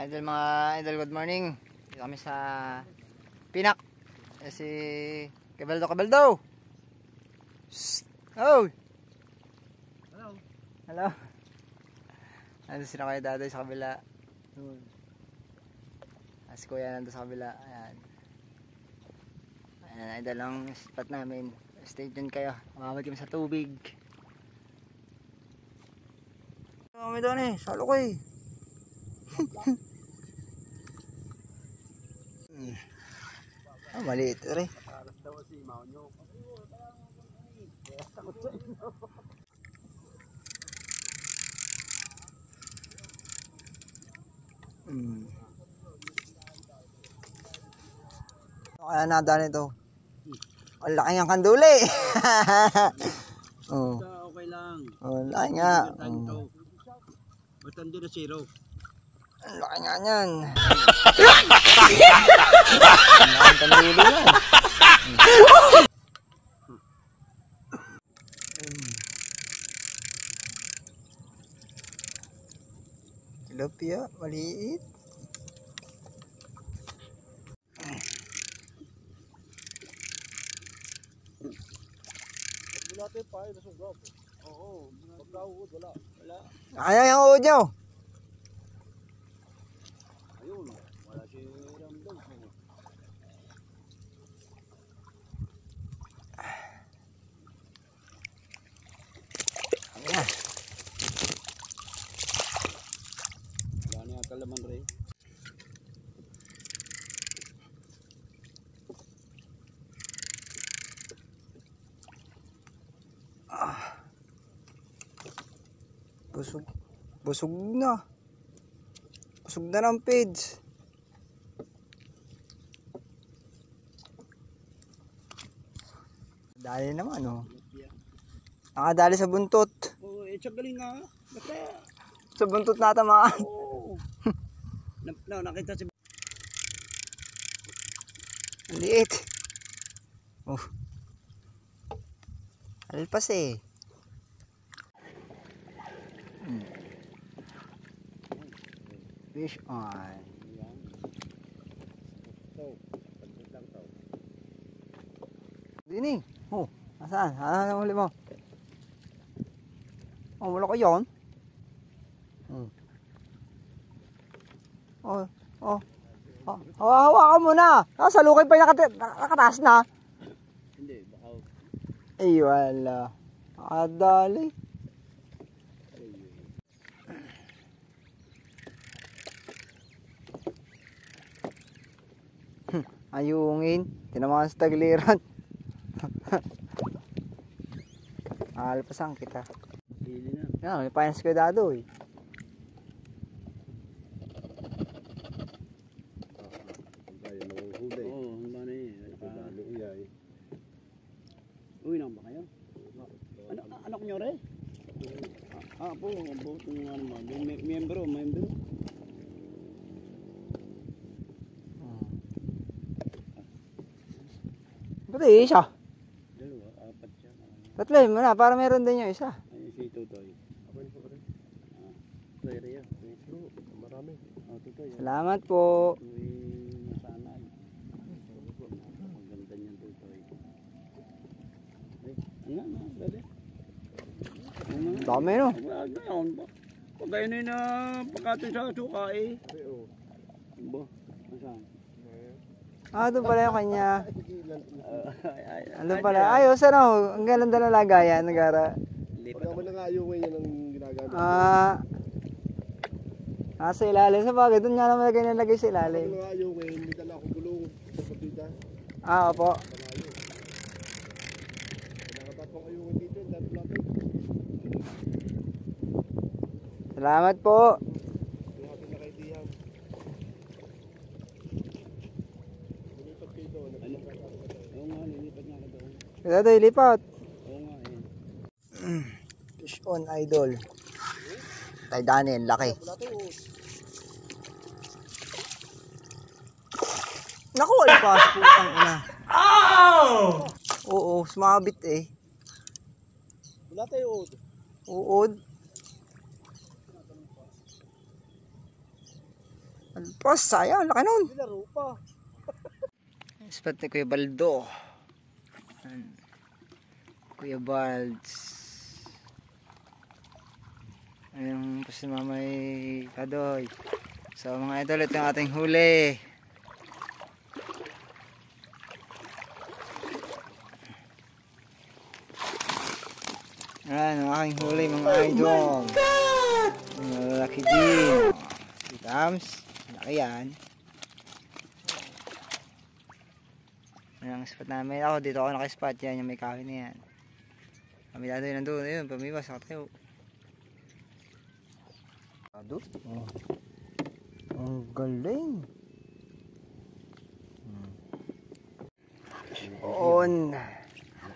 Mga idol, good morning. Dito kami sa Pinak. Si Cabaldo. Shhh. Oh. Hello. Nandun sila kayo daday sa kabila. Si kuya nandun sa kabila. Ayan, idol ang spot namin. Stay tuned kayo. Mamamad kami sa tubig. Kami doon eh. Salo ko eh. Maliit rin. Kaya nadaan ito. Ang laki ng kanduli. Oh. Okay lang. Oh, laki nga. Basta hindi na zero. Ang laki nga niyan. Ang kanduli yan. Tilapia, maliit. Bulate pa ay nasugab. Oo, magkauod wala. Kaya yung uod nyo. Ayun, wala si Ramdon. Ayan. Wala niya kalaman rin. Busog na. Busog na ng page. Dali naman oh. Nakadali sa buntot. Oo, galing nga. Basta. Sa buntot natamaan. Oo. Nakita si... Ang liit. Oh. Alpas eh. Fish on. Dini. Oh, nasaan? Ano ang huli mo? Oh, wala ko yun. Oh. Hawakan mo na. Salukay pa yung nakataas na. Hindi, baka... Ay, wala. Nakadali. Ayungin. Tinamaan sa tagliran. Alpasan kita. Hili na. Yan, may payans ko dado eh. Oo, handa na eh. Uy, nang ba kayo? Anak nyo rin? Po, kung ano mo. Miyembro. Ba't isa? Dalawa, apat siya. Tatlo mo na, para meron din yung isa. Ay, si Tutoy. Ako rin po rin. Tutoy rin yan. Marami. Tutoy. Salamat po. Tutoy masanay. Maganda niyan Tutoy. Ay, ano, dali. Dami no. Kung kayo na yung pagkatin sa suka eh. Ba? Masaan? Doon pala yung kanya. Doon pala. Ayos, ano? Ang ganda na lagayan. Nagara. Pag naman na nga yung yan ang ginagamit. Sa ilalim. Sa bagay, doon nga naman nilagay sa ilalim. Pag nga yung hindi dala akong gulong sa kapita. Opo. Nakatapang ayungin dito. Dami lapit. Salamat po. Lapit na kay Dihan. Lumipat kayo doon. Oo nga, lumipat nga ka doon. Ito, ilipat. Oo nga Fish on idol. Tay Daniel, laki. Naku, alpas. Putang ina. Oo, sumabit eh. Wala tayo uod. Uod. Pas, sayang, laki nun. Laro pa. Spot ni Kuya Baldo. Ayan. Kuya Balds. Ayun po si Mamay Kadoy. So mga idol, ito yung ating huli. Ayan, ang aking huli mga idol. Malaki din. Si Tams, laki yan. Ayan ang spot namin. Ako dito ako naka-spot yan, yung may kahoy na yan. Kami dito yun nandun, ayun, pamiwas ako tayo. Oh. Ang galing. On.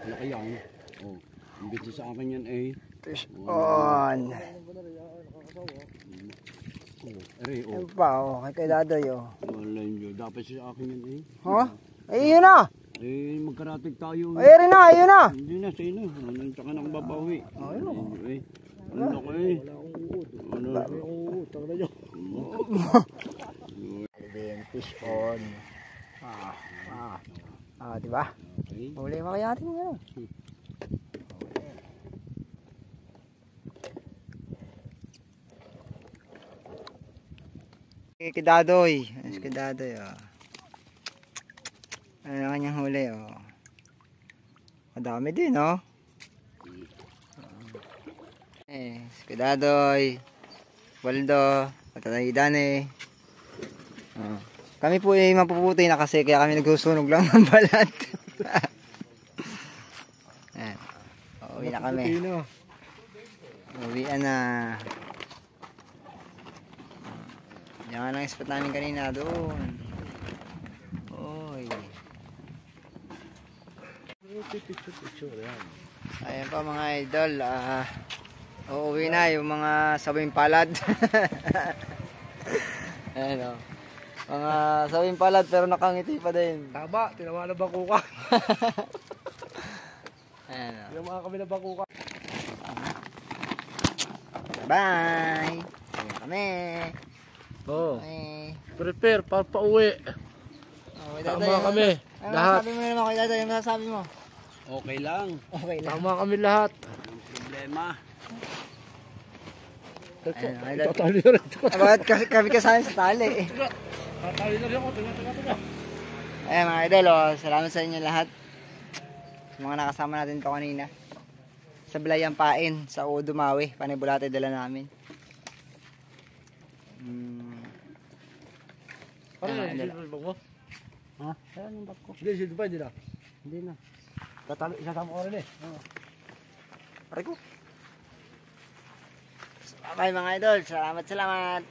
Laki yan. Oh, imbit sa akin yan eh. Fish on. Ayun pa, oh, kay Dadoy, oh. Wala yun. Dapat sa akin yan eh. Ha? Ay, yun na. Eh, magkaratig tayo. Ay, rin na, ayun na. Hindi na, sino? Anong tsaka nang babawi? Ayun na. Eh, ano ko eh? Wala akong uot. Ano? Wala akong Fish on. Diba? Okay. Huli mo kaya natin yun. Kidadoy. Ayos kidadoy, oh. Ano ang kanyang huli, oh. Madami din, oh. Kidadoy. Waldo. Patatay Dane. Oh. Kami po ay mapuputi na kasi kaya kami nagsusunog lang ng balat. Ayan. Uwi na kami. Uwian na. Yan ang spot namin kanina doon. Oy. Ayan pa mga idol. Uuwi na yung mga sabing palad. Ayan o. Mga sabing palad pero nakangiti pa din. Tama, tinawa na bakuka. Ayan o. Tinawa kami na bakuka. Bye! Ayan kami. Oo. Okay. Prepare, pauwi. Okay, Tama kami. Ano Lahat. masasabi mo naman kay Daday? Ano masasabi mo? Okay lang. Okay lang. Tama kami lahat. Walang problema. Ayan, okay, Daday. Tatali na rin. Bakit kami kasama sa tali eh. Tatali na rin ako. Tiga. Ayan mga idol, oh, salamat sa inyo lahat. Sa mga nakasama natin to kanina. Sa Blayang Pain, sa Udumawi. Panibulate dala namin. Ano Ayan, na, idol. hindi mo? Ha? Saan yung bag ko? Hindi, hindi pa, hindi na. Hindi na. Tatali, isasama ko rin eh. Pare ko. Okay mga idol, salamat.